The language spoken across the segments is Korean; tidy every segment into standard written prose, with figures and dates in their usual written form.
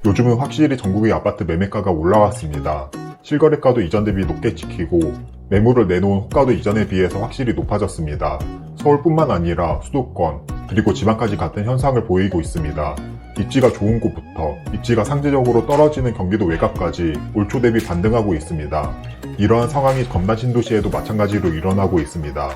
요즘은 확실히 전국의 아파트 매매가가 올라왔습니다. 실거래가도 이전 대비 높게 찍히고 매물을 내놓은 호가도 이전에 비해서 확실히 높아졌습니다. 서울뿐만 아니라 수도권 그리고 지방까지 같은 현상을 보이고 있습니다. 입지가 좋은 곳부터 입지가 상대적으로 떨어지는 경기도 외곽까지 올 초 대비 반등하고 있습니다. 이러한 상황이 검단 신도시에도 마찬가지로 일어나고 있습니다.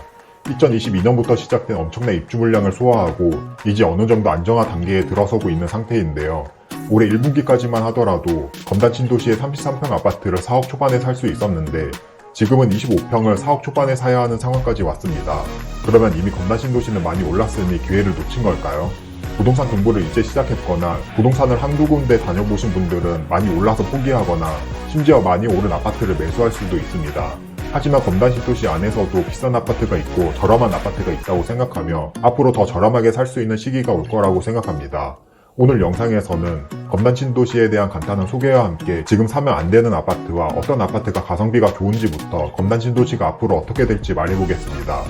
2022년부터 시작된 엄청난 입주 물량을 소화하고 이제 어느 정도 안정화 단계에 들어서고 있는 상태인데요. 올해 1분기까지만 하더라도 검단 신도시의 33평 아파트를 4억 초반에 살 수 있었는데 지금은 25평을 4억 초반에 사야 하는 상황까지 왔습니다. 그러면 이미 검단 신도시는 많이 올랐으니 기회를 놓친 걸까요? 부동산 공부를 이제 시작했거나 부동산을 한두 군데 다녀보신 분들은 많이 올라서 포기하거나 심지어 많이 오른 아파트를 매수할 수도 있습니다. 하지만 검단 신도시 안에서도 비싼 아파트가 있고 저렴한 아파트가 있다고 생각하며 앞으로 더 저렴하게 살 수 있는 시기가 올 거라고 생각합니다. 오늘 영상에서는 검단 신도시에 대한 간단한 소개와 함께 지금 사면 안 되는 아파트와 어떤 아파트가 가성비가 좋은지부터 검단 신도시가 앞으로 어떻게 될지 말해보겠습니다.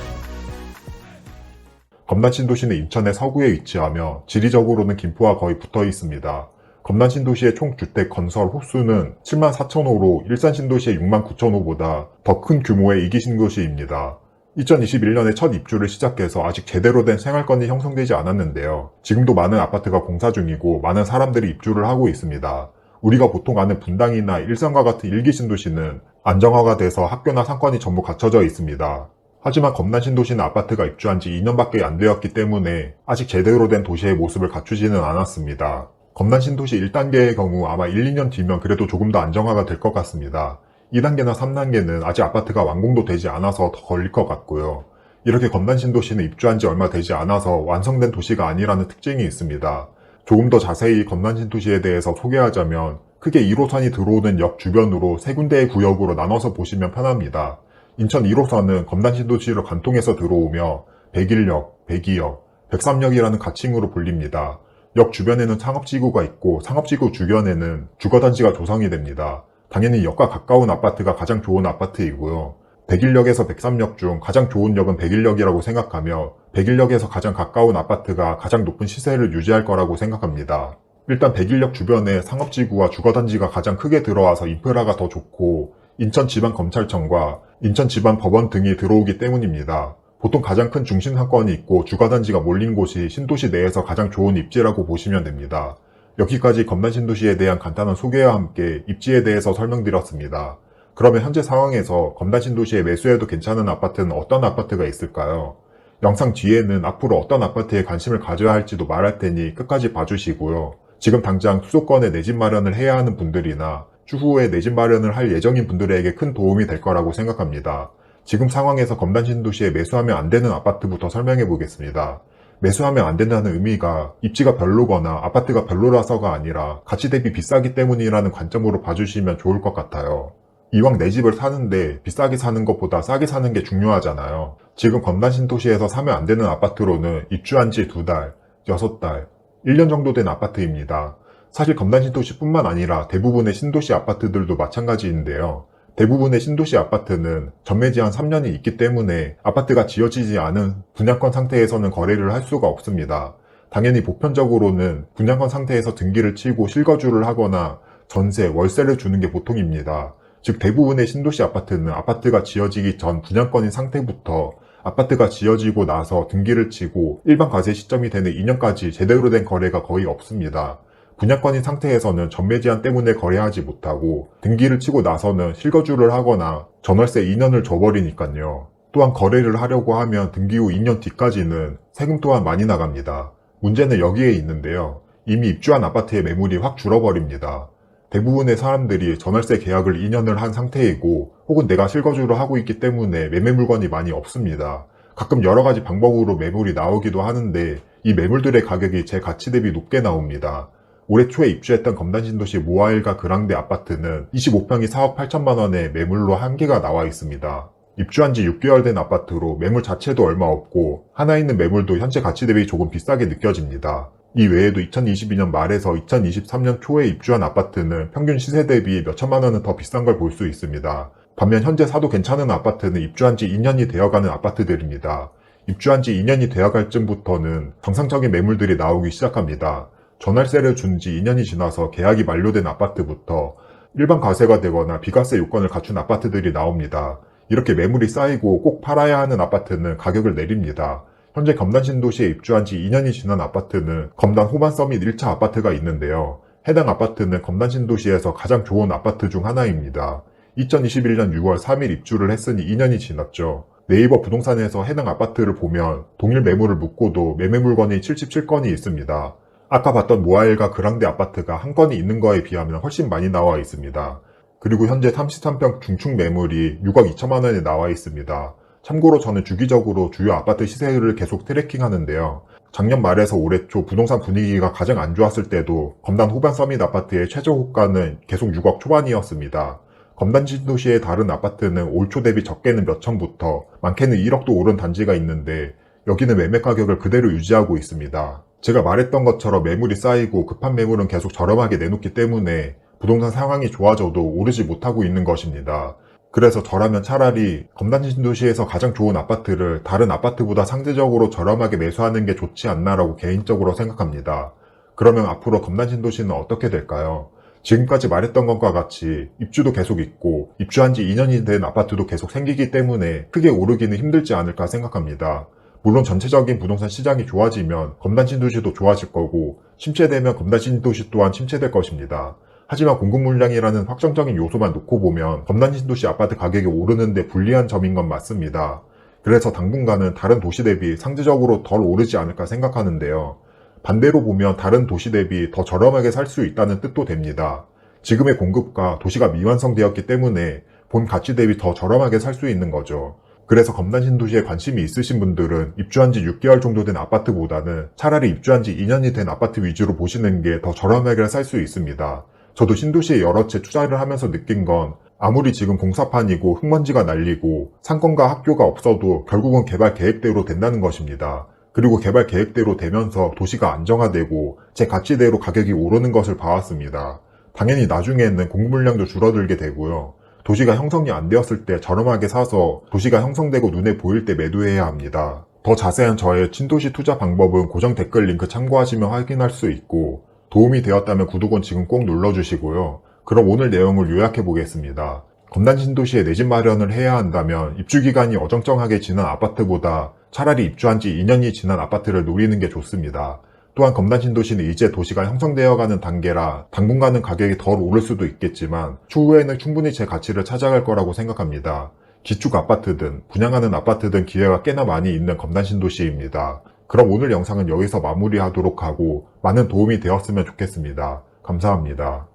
검단 신도시는 인천의 서구에 위치하며 지리적으로는 김포와 거의 붙어 있습니다. 검단 신도시의 총 주택 건설 호수는 74,000호로 일산 신도시의 69,000호보다 더 큰 규모의 이기 신도시입니다. 2021년에 첫 입주를 시작해서 아직 제대로 된 생활권이 형성되지 않았는데요. 지금도 많은 아파트가 공사 중이고 많은 사람들이 입주를 하고 있습니다. 우리가 보통 아는 분당이나 일산과 같은 일기 신도시는 안정화가 돼서 학교나 상권이 전부 갖춰져 있습니다. 하지만 검단 신도시는 아파트가 입주한 지 2년밖에 안 되었기 때문에 아직 제대로 된 도시의 모습을 갖추지는 않았습니다. 검단 신도시 1단계의 경우 아마 1, 2년 뒤면 그래도 조금 더 안정화가 될 것 같습니다. 2단계나 3단계는 아직 아파트가 완공도 되지 않아서 더 걸릴 것 같고요. 이렇게 검단 신도시는 입주한 지 얼마 되지 않아서 완성된 도시가 아니라는 특징이 있습니다. 조금 더 자세히 검단 신도시에 대해서 소개하자면 크게 1호선이 들어오는 역 주변으로 세 군데의 구역으로 나눠서 보시면 편합니다. 인천 1호선은 검단 신도시로 관통해서 들어오며 101역, 102역, 103역이라는 가칭으로 불립니다. 역 주변에는 상업지구가 있고 상업지구 주변에는 주거단지가 조성이 됩니다. 당연히 역과 가까운 아파트가 가장 좋은 아파트이고요. 101역에서 103역 중 가장 좋은 역은 101역이라고 생각하며 101역에서 가장 가까운 아파트가 가장 높은 시세를 유지할 거라고 생각합니다. 일단 101역 주변에 상업지구와 주거단지가 가장 크게 들어와서 인프라가 더 좋고 인천지방검찰청과 인천지방법원 등이 들어오기 때문입니다. 보통 가장 큰 중심 상권이 있고 주거단지가 몰린 곳이 신도시 내에서 가장 좋은 입지라고 보시면 됩니다. 여기까지 검단 신도시에 대한 간단한 소개와 함께 입지에 대해서 설명드렸습니다. 그러면 현재 상황에서 검단 신도시에 매수해도 괜찮은 아파트는 어떤 아파트가 있을까요? 영상 뒤에는 앞으로 어떤 아파트에 관심을 가져야 할지도 말할 테니 끝까지 봐주시고요. 지금 당장 수도권에 내 집 마련을 해야 하는 분들이나 추후에 내 집 마련을 할 예정인 분들에게 큰 도움이 될 거라고 생각합니다. 지금 상황에서 검단 신도시에 매수하면 안 되는 아파트부터 설명해 보겠습니다. 매수하면 안 된다는 의미가 입지가 별로거나 아파트가 별로라서가 아니라 가치 대비 비싸기 때문이라는 관점으로 봐주시면 좋을 것 같아요. 이왕 내 집을 사는데 비싸게 사는 것보다 싸게 사는 게 중요하잖아요. 지금 검단 신도시에서 사면 안 되는 아파트로는 입주한 지 2달, 6달, 1년 정도 된 아파트입니다. 사실 검단 신도시뿐만 아니라 대부분의 신도시 아파트들도 마찬가지인데요. 대부분의 신도시 아파트는 전매 제한 3년이 있기 때문에 아파트가 지어지지 않은 분양권 상태에서는 거래를 할 수가 없습니다. 당연히 보편적으로는 분양권 상태에서 등기를 치고 실거주를 하거나 전세, 월세를 주는 게 보통입니다. 즉 대부분의 신도시 아파트는 아파트가 지어지기 전 분양권인 상태부터 아파트가 지어지고 나서 등기를 치고 일반 과세 시점이 되는 2년까지 제대로 된 거래가 거의 없습니다. 분양권인 상태에서는 전매 제한 때문에 거래하지 못하고 등기를 치고 나서는 실거주를 하거나 전월세 2년을 줘버리니까요. 또한 거래를 하려고 하면 등기 후 2년 뒤까지는 세금 또한 많이 나갑니다. 문제는 여기에 있는데요. 이미 입주한 아파트의 매물이 확 줄어버립니다. 대부분의 사람들이 전월세 계약을 2년을 한 상태이고 혹은 내가 실거주를 하고 있기 때문에 매매 물건이 많이 없습니다. 가끔 여러 가지 방법으로 매물이 나오기도 하는데 이 매물들의 가격이 제 가치 대비 높게 나옵니다. 올해 초에 입주했던 검단 신도시 모아일가 그랑데 아파트는 25평이 4억 8천만 원에 매물로 한 개가 나와 있습니다. 입주한 지 6개월 된 아파트로 매물 자체도 얼마 없고 하나 있는 매물도 현재 가치 대비 조금 비싸게 느껴집니다. 이 외에도 2022년 말에서 2023년 초에 입주한 아파트는 평균 시세 대비 몇천만 원은 더 비싼 걸 볼 수 있습니다. 반면 현재 사도 괜찮은 아파트는 입주한 지 2년이 되어가는 아파트들입니다. 입주한 지 2년이 되어갈 쯤부터는 정상적인 매물들이 나오기 시작합니다. 전월세를 준 지 2년이 지나서 계약이 만료된 아파트부터 일반 과세가 되거나 비과세 요건을 갖춘 아파트들이 나옵니다. 이렇게 매물이 쌓이고 꼭 팔아야 하는 아파트는 가격을 내립니다. 현재 검단 신도시에 입주한 지 2년이 지난 아파트는 검단 호반 서밋 1차 아파트가 있는데요. 해당 아파트는 검단 신도시에서 가장 좋은 아파트 중 하나입니다. 2021년 6월 3일 입주를 했으니 2년이 지났죠. 네이버 부동산에서 해당 아파트를 보면 동일 매물을 묻고도 매매 물건이 77건이 있습니다. 아까 봤던 모아일과 그랑데 아파트가 한 건이 있는 거에 비하면 훨씬 많이 나와 있습니다. 그리고 현재 33평 중축 매물이 6억 2천만 원에 나와 있습니다. 참고로 저는 주기적으로 주요 아파트 시세를 계속 트래킹 하는데요. 작년 말에서 올해 초 부동산 분위기가 가장 안 좋았을 때도 검단 호반 서밋 아파트의 최저 호가는 계속 6억 초반이었습니다. 검단 신도시의 다른 아파트는 올 초 대비 적게는 몇 천부터 많게는 1억도 오른 단지가 있는데 여기는 매매 가격을 그대로 유지하고 있습니다. 제가 말했던 것처럼 매물이 쌓이고 급한 매물은 계속 저렴하게 내놓기 때문에 부동산 상황이 좋아져도 오르지 못하고 있는 것입니다. 그래서 저라면 차라리 검단 신도시에서 가장 좋은 아파트를 다른 아파트보다 상대적으로 저렴하게 매수하는 게 좋지 않나라고 개인적으로 생각합니다. 그러면 앞으로 검단 신도시는 어떻게 될까요? 지금까지 말했던 것과 같이 입주도 계속 있고 입주한 지 2년이 된 아파트도 계속 생기기 때문에 크게 오르기는 힘들지 않을까 생각합니다. 물론 전체적인 부동산 시장이 좋아지면 검단 신도시도 좋아질 거고 침체되면 검단 신도시 또한 침체될 것입니다. 하지만 공급 물량이라는 확정적인 요소만 놓고 보면 검단 신도시 아파트 가격이 오르는데 불리한 점인 건 맞습니다. 그래서 당분간은 다른 도시 대비 상대적으로 덜 오르지 않을까 생각하는데요. 반대로 보면 다른 도시 대비 더 저렴하게 살 수 있다는 뜻도 됩니다. 지금의 공급과 도시가 미완성되었기 때문에 본 가치 대비 더 저렴하게 살 수 있는 거죠. 그래서 검단 신도시에 관심이 있으신 분들은 입주한 지 6개월 정도 된 아파트보다는 차라리 입주한 지 2년이 된 아파트 위주로 보시는 게 더 저렴하게 살 수 있습니다. 저도 신도시에 여러 채 투자를 하면서 느낀 건 아무리 지금 공사판이고 흙먼지가 날리고 상권과 학교가 없어도 결국은 개발 계획대로 된다는 것입니다. 그리고 개발 계획대로 되면서 도시가 안정화되고 제 가치대로 가격이 오르는 것을 봐왔습니다. 당연히 나중에는 공급 물량도 줄어들게 되고요. 도시가 형성이 안 되었을 때 저렴하게 사서 도시가 형성되고 눈에 보일 때 매도해야 합니다. 더 자세한 저의 신도시 투자 방법은 고정 댓글 링크 참고하시면 확인할 수 있고 도움이 되었다면 구독은 지금 꼭 눌러주시고요. 그럼 오늘 내용을 요약해 보겠습니다. 검단 신도시에 내 집 마련을 해야 한다면 입주기간이 어정쩡하게 지난 아파트보다 차라리 입주한 지 2년이 지난 아파트를 노리는 게 좋습니다. 또한 검단 신도시는 이제 도시가 형성되어가는 단계라 당분간은 가격이 덜 오를 수도 있겠지만 추후에는 충분히 제 가치를 찾아갈 거라고 생각합니다. 기축 아파트든 분양하는 아파트든 기회가 꽤나 많이 있는 검단 신도시입니다. 그럼 오늘 영상은 여기서 마무리하도록 하고 많은 도움이 되었으면 좋겠습니다. 감사합니다.